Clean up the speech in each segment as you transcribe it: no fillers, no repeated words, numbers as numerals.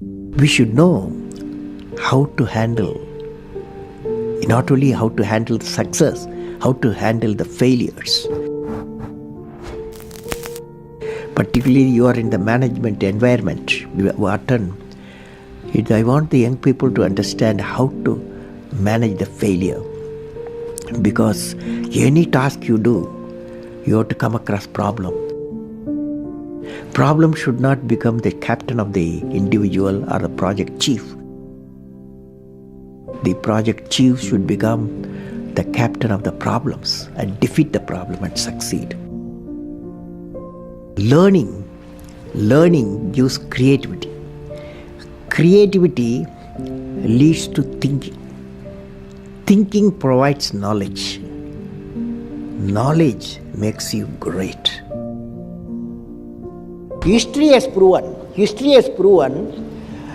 We should know how to handle, not only how to handle the success, how to handle the failures. Particularly you are in the management environment, Wharton. I want the young people to understand how to manage the failure. Because any task you do, you have to come across problem. Problem should not become the captain of the individual or the project chief. The project chief should become the captain of the problems and defeat the problem and succeed. Learning gives creativity. Creativity leads to thinking. Thinking provides knowledge. Knowledge makes you great. History has proven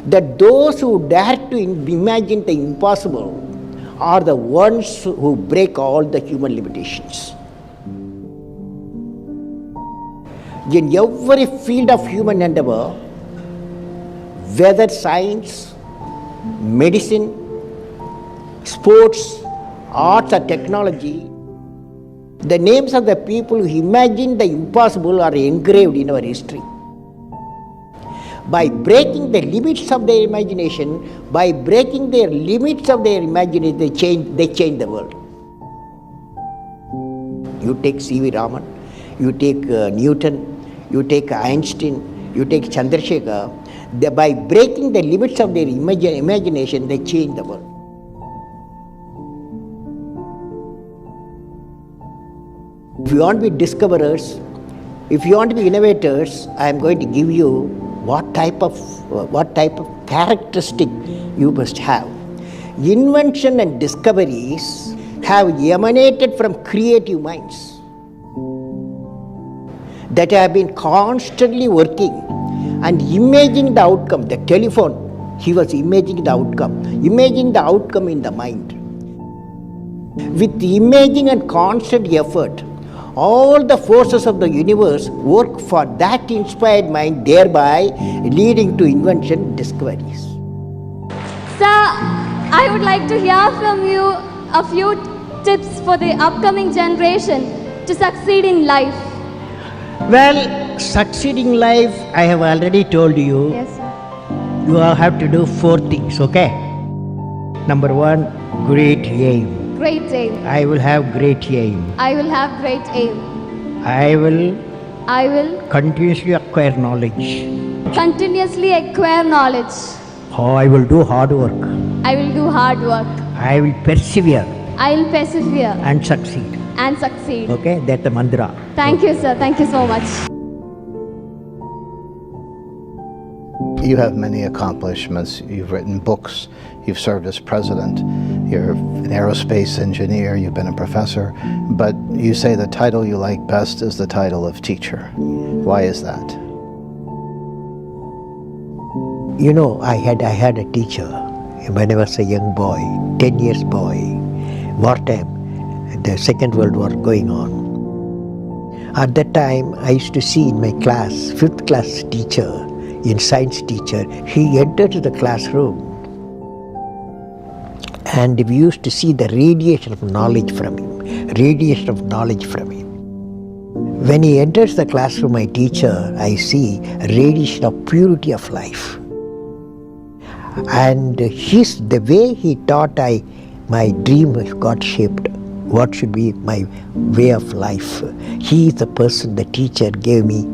that those who dare to imagine the impossible are the ones who break all the human limitations. In every field of human endeavor, whether science, medicine, sports, arts or technology, the names of the people who imagined the impossible are engraved in our history. By breaking the limits of their imagination, they change the world. You take C.V. Raman, you take Newton, you take Einstein, you take Chandrasekhar. By breaking the limits of their imagination, they change the world. If you want to be discoverers, if you want to be innovators, I am going to give you what type of characteristic you must have. Invention and discoveries have emanated from creative minds that have been constantly working and imagining the outcome. The telephone, he was imagining the outcome in the mind. With imaging and constant effort, all the forces of the universe work for that inspired mind, thereby leading to invention discoveries. Sir, I would like to hear from you a few tips for the upcoming generation to succeed in life. Well, succeeding life, I have already told you. Yes, sir. You have to do 4 things, okay? Number 1, great aim. Great aim. I will have great aim. I will have great aim. I will continuously acquire knowledge. Knowledge. I will do hard work. I will do hard work. I will persevere. And succeed. Okay, that's the mantra. Thank you, sir. Thank you so much. You have many accomplishments. You've written books. You've served as president. You're an aerospace engineer. You've been a professor. But you say the title you like best is the title of teacher. Why is that? You know, I had a teacher when I was a young boy, 10 years boy, wartime, the Second World War going on. At that time, I used to see in my class, 5th class teacher, in science teacher, he entered the classroom and we used to see the radiation of knowledge from him. When he enters the classroom, my teacher, I see a radiation of purity of life. And the way he taught, my dream got shaped. What should be my way of life? He is the person, the teacher gave me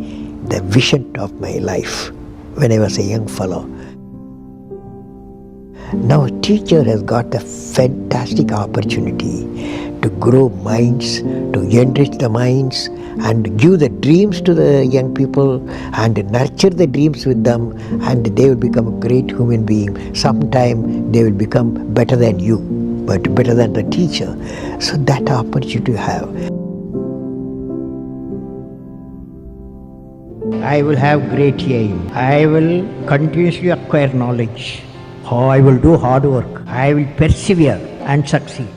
the vision of my life when I was a young fellow. Now a teacher has got a fantastic opportunity to grow minds, to enrich the minds and give the dreams to the young people and nurture the dreams with them, and they will become a great human being. Sometime they will become better than you, but better than the teacher. So that opportunity you have. I will have great aim. I will continuously acquire knowledge. I will do hard work. I will persevere and succeed.